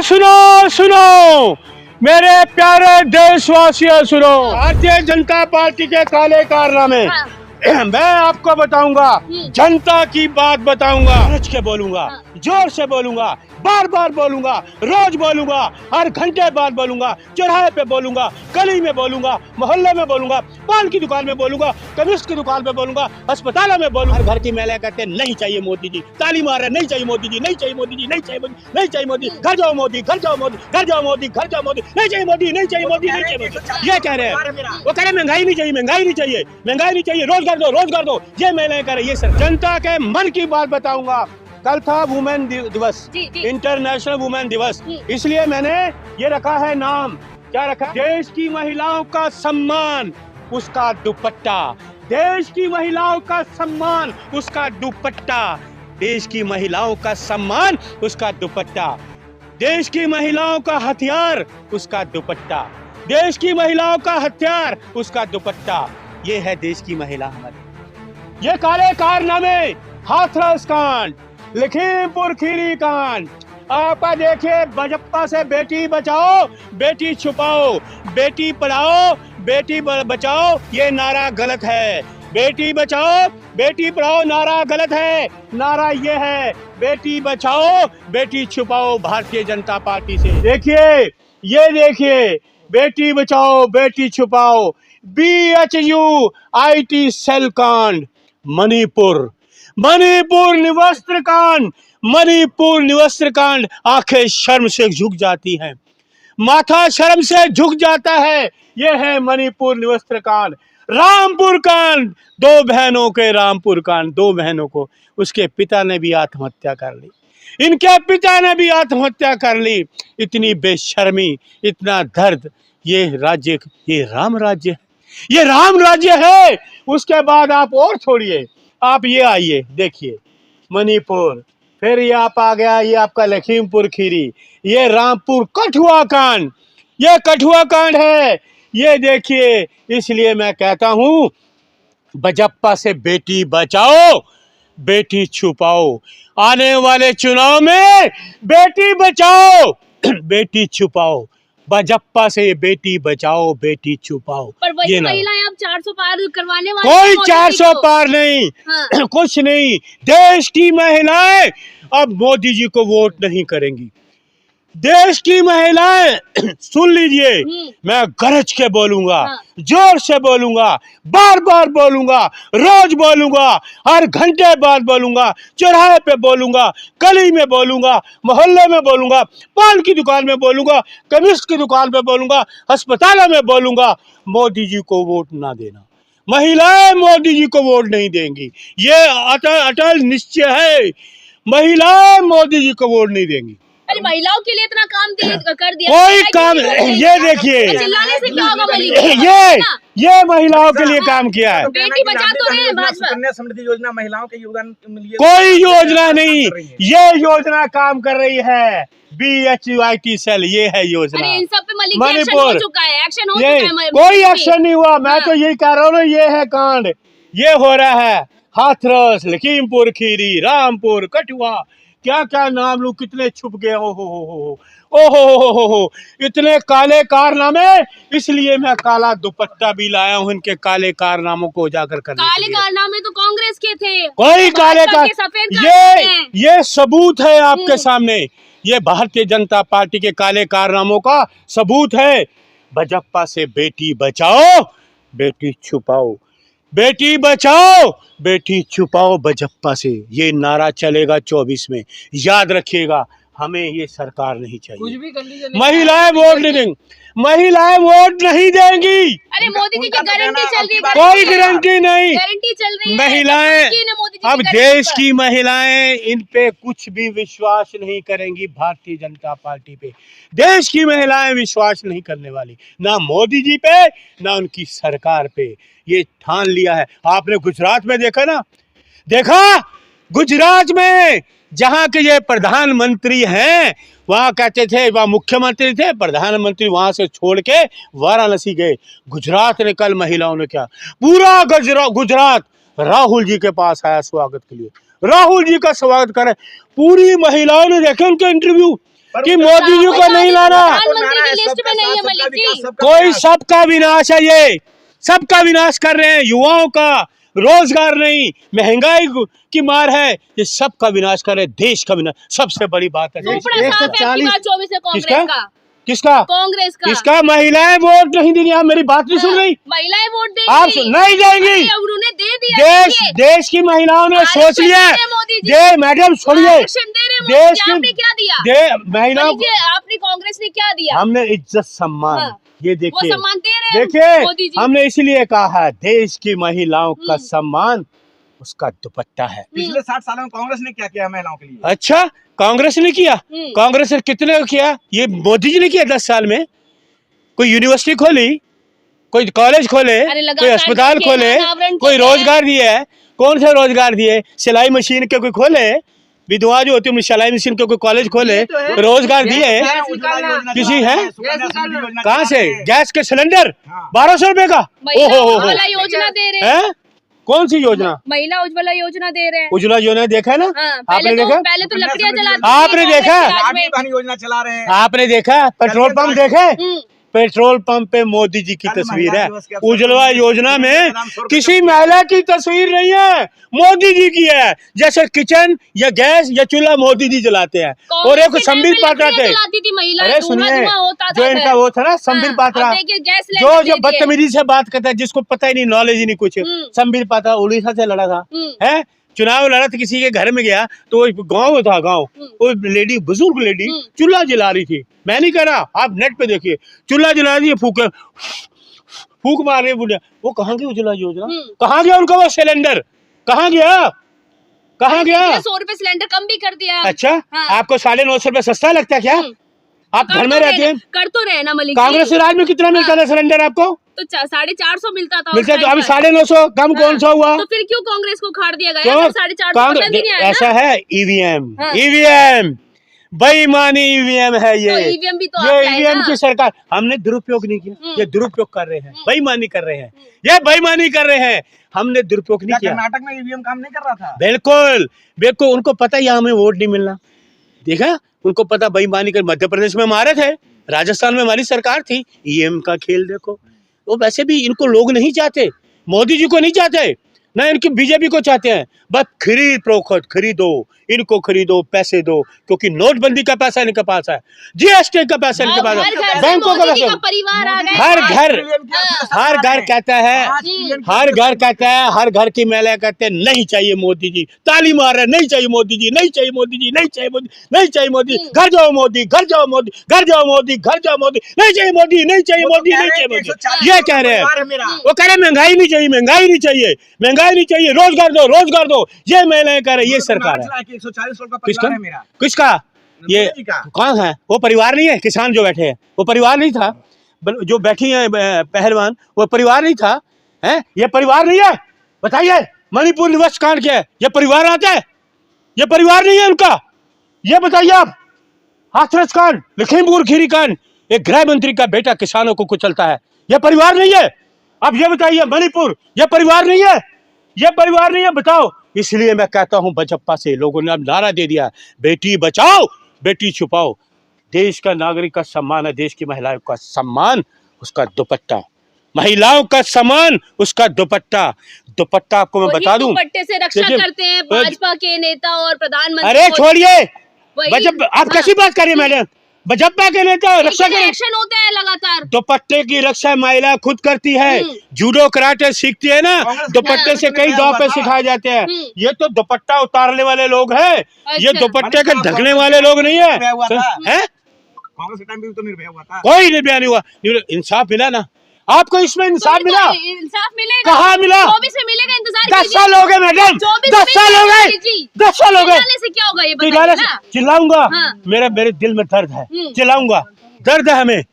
सुनो सुनो मेरे प्यारे देशवासियों, सुनो। भारतीय जनता पार्टी के काले कारनामे मैं आपको बताऊंगा, जनता की बात बताऊंगा, गरज के बोलूंगा, जोर से बोलूंगा, बार बार बोलूंगा, रोज बोलूंगा, हर घंटे बाद बोलूंगा, चौराहे पे बोलूंगा, गली में बोलूंगा, मोहल्ले में बोलूंगा, पान की दुकान में बोलूंगा, कमिस्ट की दुकान में बोलूंगा, अस्पतालों में बोलूंगा। हर घर की महिलाएं कहते हैं नहीं चाहिए मोदी जी, ताली मार रहे नहीं चाहिए मोदी जी, नहीं चाहिए मोदी जी, नहीं चाहिए मोदी, नहीं चाहिए मोदी, घर जाओ मोदी, घर जाओ मोदी, घर जाओ मोदी, घर जाओ मोदी, नहीं चाहिए मोदी, नहीं चाहिए मोदी, नहीं चाहिए मोदी, ये कह रहे हैं। वो कह रहे महंगाई नहीं चाहिए, महंगाई नहीं चाहिए, महंगाई नहीं चाहिए, रोजगार दो, रोजगार दो, ये महिलाएं कह रही है। सर जनता के मन की बात बताऊंगा। कल था वुमेन दिवस, इंटरनेशनल वुमेन दिवस, इसलिए मैंने ये रखा है नाम, क्या रखा? देश की महिलाओं का सम्मान उसका दुपट्टा, देश की महिलाओं का सम्मान उसका दुपट्टा, देश की महिलाओं का सम्मान उसका दुपट्टा, देश की महिलाओं का हथियार उसका दुपट्टा, देश की महिलाओं का हथियार उसका दुपट्टा, ये है देश की महिला हमारी। ये काले कारनामे, हाथरस कांड, लखीमपुर खीरी कांड, आपा देखिए, बजप्पा से बेटी बचाओ बेटी छुपाओ, बेटी पढ़ाओ बेटी बचाओ, ये नारा गलत है। बेटी बचाओ बेटी पढ़ाओ नारा गलत है, नारा ये है बेटी बचाओ बेटी छुपाओ भारतीय जनता पार्टी से। देखिए, ये देखिए, बेटी बचाओ बेटी छुपाओ, BHU सेल कांड, मणिपुर, मणिपुर निवस्त्र कांड, मणिपुर निवस्त्र कांड, आंखें शर्म से झुक जाती हैं, माथा शर्म से झुक जाता है। यह है मणिपुर निवस्त्र कांड। रामपुर कांड, दो बहनों के रामपुर कांड, दो बहनों को उसके पिता ने भी आत्महत्या कर ली, इनके पिता ने भी आत्महत्या कर ली। इतनी बेशर्मी, इतना दर्द, ये राज्य, ये राम राज्य है, ये राम राज्य है। उसके बाद आप और छोड़िए, आप ये आइए, देखिए मणिपुर, फिर ये आप आ गया, ये आपका लखीमपुर खीरी, ये रामपुर कठुआ कांड, ये कठुआ कांड है, ये देखिए। इसलिए मैं कहता हूं, बजप्पा से बेटी बचाओ बेटी छुपाओ, आने वाले चुनाव में बेटी बचाओ बेटी छुपाओ, बजप्पा से बेटी बचाओ बेटी छुपाओ। पर वही महिलाएं अब 400 पार करवाने वाली, कोई 400 पार नहीं, हाँ। कुछ नहीं, देश की महिलाएं अब मोदी जी को वोट नहीं करेंगी। देश की महिलाएं सुन लीजिए, मैं गरज के बोलूंगा, हाँ। जोर से बोलूंगा, बार बार बोलूंगा, रोज बोलूंगा, हर घंटे बाद बोलूंगा, चौराहे पे बोलूंगा, गली में बोलूंगा, मोहल्ले में बोलूंगा, पान की दुकान में बोलूंगा, कमिस्ट की दुकान पे बोलूंगा, अस्पतालों में बोलूंगा, मोदी जी को वोट ना देना। महिलाएं मोदी जी को वोट नहीं देंगी, ये अटल निश्चय है। महिलाएं मोदी जी को वोट नहीं देंगी। अरे महिलाओं के लिए इतना काम कर दिया, कोई काम, ये देखिए, चिल्लाने से क्या होगा? ये महिलाओं के लिए काम किया है। बेटी बचा तो रहे हैं भाजपा, कन्या समृद्धि योजना महिलाओं के योगदान के लिए कोई योजना नहीं, ये योजना काम कर रही है, BHU सेल, ये है योजना। अरे इन सब पे मणिपुर हो चुका है, एक्शन हो चुका है, कोई एक्शन नहीं हुआ। मैं तो यही कह रहा हूँ, ये है कांड, ये हो रहा है। हाथरस, लखीमपुर खीरी, रामपुर, कठुआ, क्या क्या नाम लूं, कितने छुप गए, हो, इतने काले कारनामे। इसलिए मैं काला दुपट्टा भी लाया हूं, इनके काले कारनामों को उजागर करने के लिए। काले कारनामे तो कांग्रेस के थे, कोई काले सफेद, ये सबूत है आपके सामने, ये भारतीय जनता पार्टी के काले कारनामों का सबूत है। बजप्पा से बेटी बचाओ बेटी छुपाओ, बेटी बचाओ बेटी छुपाओ, बजप्पा से ये नारा चलेगा 24 में। याद रखिएगा, हमें ये सरकार नहीं चाहिए। कुछ भी कर लीजिए, महिलाएं वोट नहीं देंगी, महिलाएं वोट नहीं देंगी। अरे मोदी जी की गारंटी चल रही है, कोई गारंटी नहीं, गारंटी चल रही है। महिलाएं, अब देश की महिलाएं इन पे कुछ भी विश्वास नहीं करेंगी, भारतीय जनता पार्टी पे देश की महिलाएं विश्वास नहीं करने वाली, ना मोदी जी पे ना उनकी सरकार पे, ये ठान लिया है। आपने गुजरात में देखा ना, देखा गुजरात में, जहां के ये प्रधानमंत्री हैं, वहां कहते थे, वहां मुख्यमंत्री थे, प्रधानमंत्री वहां से छोड़ के वाराणसी गए। गुजरात ने कल महिलाओं ने क्या, पूरा गुजरात राहुल जी के पास आया स्वागत के लिए, राहुल जी का स्वागत करे, पूरी महिलाओं ने देखे उनके इंटरव्यू, कि मोदी जी को नहीं लाना। प्रधानमंत्री की लिस्ट में नहीं है मलिक जी। कोई सबका विनाश है, ये सबका विनाश कर रहे हैं, युवाओं का रोजगार नहीं, महंगाई की मार है, ये सबका विनाश कर रहे हैं, देश का विनाश। सबसे बड़ी बात है टुकड़ा साफ है आपकी बात 24 है कांग्रेस का। किसका? कांग्रेस का। किसका? महिलाएं वोट नहीं देंगी। आप मेरी बात नहीं सुन रही? महिलाएं वोट देंगी। आप नहीं देंगी। उन्होंने दे दिया। देश की महिलाओं ने सोच लिया। मैडम सुनिए, देश आपने क्या दिया? महिलाओं आपने कांग्रेस ने क्या दिया? हमने इज्जत सम्मान, ये वो देखिए, सम्मान दे रहे हैं मोदी जी। देखिए हमने इसलिए कहा है, देश की महिलाओं का सम्मान उसका दुपट्टा है। पिछले 60 सालों में कांग्रेस ने क्या किया महिलाओं के लिए? अच्छा, कांग्रेस ने किया? कांग्रेस ने कितने किया? ये मोदी जी ने किया 10 साल में। कोई यूनिवर्सिटी खोली, कोई कॉलेज खोले, कोई अस्पताल खोले, कोई रोजगार दिया है? कौन सा रोजगार दिए? सिलाई मशीन के कोई खोले, विधवा जो होती है सिलाई मशीन के कोई कॉलेज खोले, रोजगार दिए किसी है? कहाँ से? गैस के सिलेंडर 1200 रुपए का। उज्ज्वला योजना दे रहे हैं। कौन सी योजना? महिला उज्ज्वला योजना दे रहे हैं। उज्ज्वला योजना देखा है ना? आपने देखा? पहले तो लकड़ियां जलाते, आपने देखा? योजना चला रहे हैं। आपने देखा? पेट्रोल पंप देखे? पेट्रोल पंप पे मोदी जी की तस्वीर है। उज्ज्वला योजना में किसी महिला की तस्वीर नहीं है, मोदी जी की है। जैसे किचन या गैस या चूल्हा मोदी जी जलाते हैं। और एक संबित पात्रा थे, अरे सुनिए, जो इनका वो था ना संबित पात्रा, जो बदतमीजी से बात करता है, जिसको पता ही नहीं, नॉलेज ही नहीं कुछ। संबित पात्रा उड़ीसा से लड़ा था, है चुनाव लड़ा था, किसी के घर में गया तो गांव था, गांव वो लेडी, बुजुर्ग लेडी चूल्हा जला रही थी। मैं नहीं कह रहा, आप नेट पे देखिए, चूल्हा जला रही है, फूक मार रही है। वो कहाँ की उज्ज्वला योजना? कहाँ गया उनका वो सिलेंडर? कहाँ गया? कहाँ गया? 100 रुपए सिलेंडर कम भी कर दिया। अच्छा, आपको 950 रुपए सस्ता लगता है क्या? आप घर में रहते हैं, कर तो रहे ना मलिक। कांग्रेस राज में कितना मिलता था सिलेंडर आपको? तो 450 मिलता था। तो अभी 950 कम कौन सा हुआ? तो फिर क्यों कांग्रेस को खाड़ दिया गया? 450 ऐसा है, ईवीएम बेईमानी ईवीएम है ये। तो ईवीएम भी तो ये ईवीएम की सरकार, हमने दुरुपयोग नहीं किया, ये दुरुपयोग कर रहे हैं, बेईमानी कर रहे हैं, ये बेईमानी कर रहे हैं। हमने दुरुपयोग नहीं किया। कर्नाटक में ईवीएम काम नहीं कर रहा था? बिल्कुल बिल्कुल, उनको पता है हमें वोट नहीं मिलना। देखा, उनको पता बेईमानी कर। मध्य प्रदेश में हमारे थे, राजस्थान में हमारी सरकार थी, ईवीएम का खेल देखो। वो वैसे भी इनको लोग नहीं चाहते, मोदी जी को नहीं चाहते, ना इनकी बीजेपी को चाहते हैं। बस खरीद प्रोखत खरीदो, इनको खरीदो, पैसे दो, क्योंकि नोटबंदी का पैसा इनके पास है, जीएसटी का पैसा इनके पास है, बैंकों का पैसा। परिवार आ गए, हर घर कहता है, हर घर कहता है, हर घर की महिला कहते हैं नहीं चाहिए मोदी जी, ताली मार रहे, नहीं चाहिए मोदी जी, नहीं चाहिए मोदी जी, नहीं चाहिए मोदी, नहीं चाहिए मोदी, घर जाओ मोदी, घर जाओ मोदी, घर जाओ मोदी, घर जाओ मोदी, नहीं चाहिए मोदी, नहीं चाहिए मोदी, नहीं चाहिए मोदी। ये कह रहे हैं, वो कह रहे महंगाई नहीं चाहिए, महंगाई नहीं चाहिए, महंगाई नहीं चाहिए, रोजगार दो, रोजगार दो। ये महिलाएं कह रही है, ये सरकार है। 140 का परिवार है मेरा। किसका? ये कौन है? वो परिवार नहीं है। किसान जो बैठे हैं वो परिवार नहीं था, जो बैठी है पहलवान वो परिवार नहीं था, है? ये परिवार नहीं है। बताइए, मणिपुर निवास कांड क्या है? ये परिवार आता है? ये परिवार नहीं है उनका। ये बताइए आप, हाथरस कांड, लखीमपुर खीरी कांड, एक गृह मंत्री का बेटा किसानों को कुचलता है, ये परिवार नहीं है? अब ये बताइए, मणिपुर ये परिवार नहीं है? ये परिवार नहीं है, बताओ। इसलिए मैं कहता हूं, बजप्पा से लोगों ने अब नारा दे दिया, बेटी बचाओ बेटी छुपाओ। देश का नागरिक का सम्मान है, देश की महिलाओं का सम्मान उसका दुपट्टा, महिलाओं का सम्मान उसका दुपट्टा। दुपट्टा आपको मैं बता दूं, दुपट्टे से रक्षा करते हैं भाजपा के नेता और प्रधानमंत्री। अरे छोड़िए, आप कैसी बात करिए मैडम? बजप्पा के नेता रक्षा के एक्शन होता है लगातार। दुपट्टे की रक्षा महिला खुद करती है, जूडो कराटे सीखती है ना, दुपट्टे से कई दाव पे सिखाए जाते हैं। ये तो दुपट्टा उतारने वाले लोग हैं, ये दुपट्टे के ढकने वाले लोग नहीं है। कांग्रेस के टाइम भी तो निर्भय हुआ था। कोई निर्भय नहीं हुआ। इंसाफ मिला ना आपको? इसमें इंसाफ मिला? इंसाफ मिलेगा, कहाँ मिला? 24 में मिलेगा, इंतजार 10 साल हो गए मैडम, 10 साल हो गए, 10 साल हो गए। से क्या होगा ये बताइए ना? चिल्लाऊंगा, मेरे दिल में दर्द है, चिल्लाऊंगा, दर्द है हमें,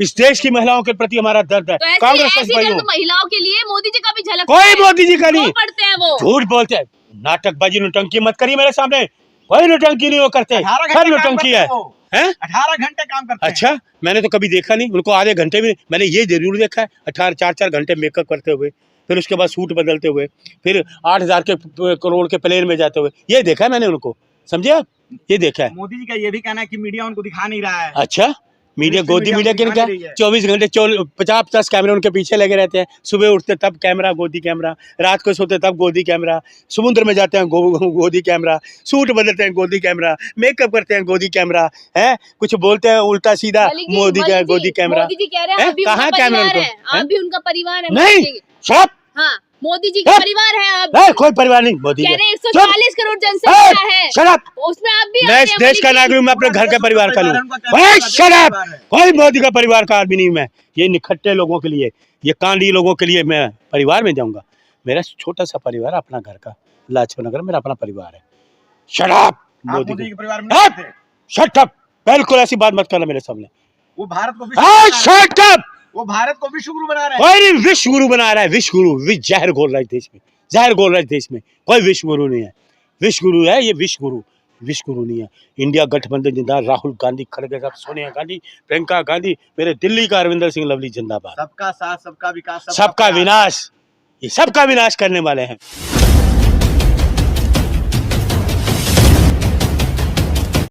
इस देश की महिलाओं के प्रति हमारा दर्द है। तो कांग्रेस महिलाओं के लिए मोदी जी का भी झलक, कोई मोदी जी का नहीं पढ़ते हैं, वो झूठ बोलते हैं, नाटकबाजी नौटंकी मत करिए मेरे सामने, कोई नौटंकी नहीं वो करते, हर नौटंकी है। 18 घंटे काम करते हैं। अच्छा, मैंने तो कभी देखा नहीं उनको आधे घंटे में। मैंने ये जरूर देखा है 4 घंटे मेकअप करते हुए, फिर उसके बाद सूट बदलते हुए, फिर 8,000 के करोड़ के प्लेन में जाते हुए, ये देखा है मैंने उनको। समझे आप? ये देखा है। मोदी जी का ये भी कहना है कि मीडिया उनको दिखा नहीं रहा है। अच्छा, मीडिया इसलिए गोदी मीडिया मीडिया के क्या दिखा नहीं रही है। 24 घंटे 50-50 कैमरे उनके पीछे लगे रहते हैं। सुबह उठते तब कैमरा गोदी कैमरा, रात को सोते तब गोदी कैमरा, समुद्र में जाते हैं गोदी कैमरा, सूट बदलते हैं गोदी कैमरा, मेकअप करते हैं गोदी कैमरा, है कुछ बोलते हैं उल्टा सीधा मोदी का गोदी कैमरा। मोदी जी कह रहे हैं हैं? अभी कहाँ उनका कैमरा परिवार उनको? है, आप भी उनका परिवार है। नहीं, मोदी जी। सब हाँ, मोदी जी का हैं? परिवार है आप। नहीं, कोई परिवार नहीं मोदी कह का। रहे हैं चुप! 140 करोड़ जनसंख्या है, शट अप! उसमें आप भी मैं आते इस हैं देश का मोदी जी। नागरिक हूं, मैं अपने घर के परिवार का लूं। उनका क्या ओए परिवार शट अप! परिवार है। कोई मोदी का परिवार का आदमी नहीं मैं। ये निखट्टे लोगों के लिए, ये कांडी लोगों के लिए मैं परिवार में जाऊंगा। मेरा छोटा सा परिवार है अपना घर का, लाजपत नगर मेरा अपना परिवार है। Shut up! आप मोदी मोदी के को परिवार में नहीं थे। Shut up! बिल्कुल ऐसी बात मत करना मेरे सामने। वो भारत को विश्व गुरु बना रहे हैं। Shut up! वो भारत को विश्व गुरु बना रहे हैं। कोई नहीं विश्व गुरु बना रहा है, विश्व गुरु विश्व जहर घोल रहा है देश में, जहर घोल रहा है देश में। कोई विश्व गुरु नहीं है, विश्व गुरु है ये विश्व गुरु, विश्व गुरु नहीं है। इंडिया गठबंधन जिंदाबाद, राहुल गांधी खड़गे साहब, सोनिया गांधी, प्रियंका गांधी, मेरे दिल्ली का अरविंदर सिंह लवली जिंदाबाद। सबका साथ, सबका विकास, सबका प्रयास। विनाश, ये सबका विनाश करने वाले हैं।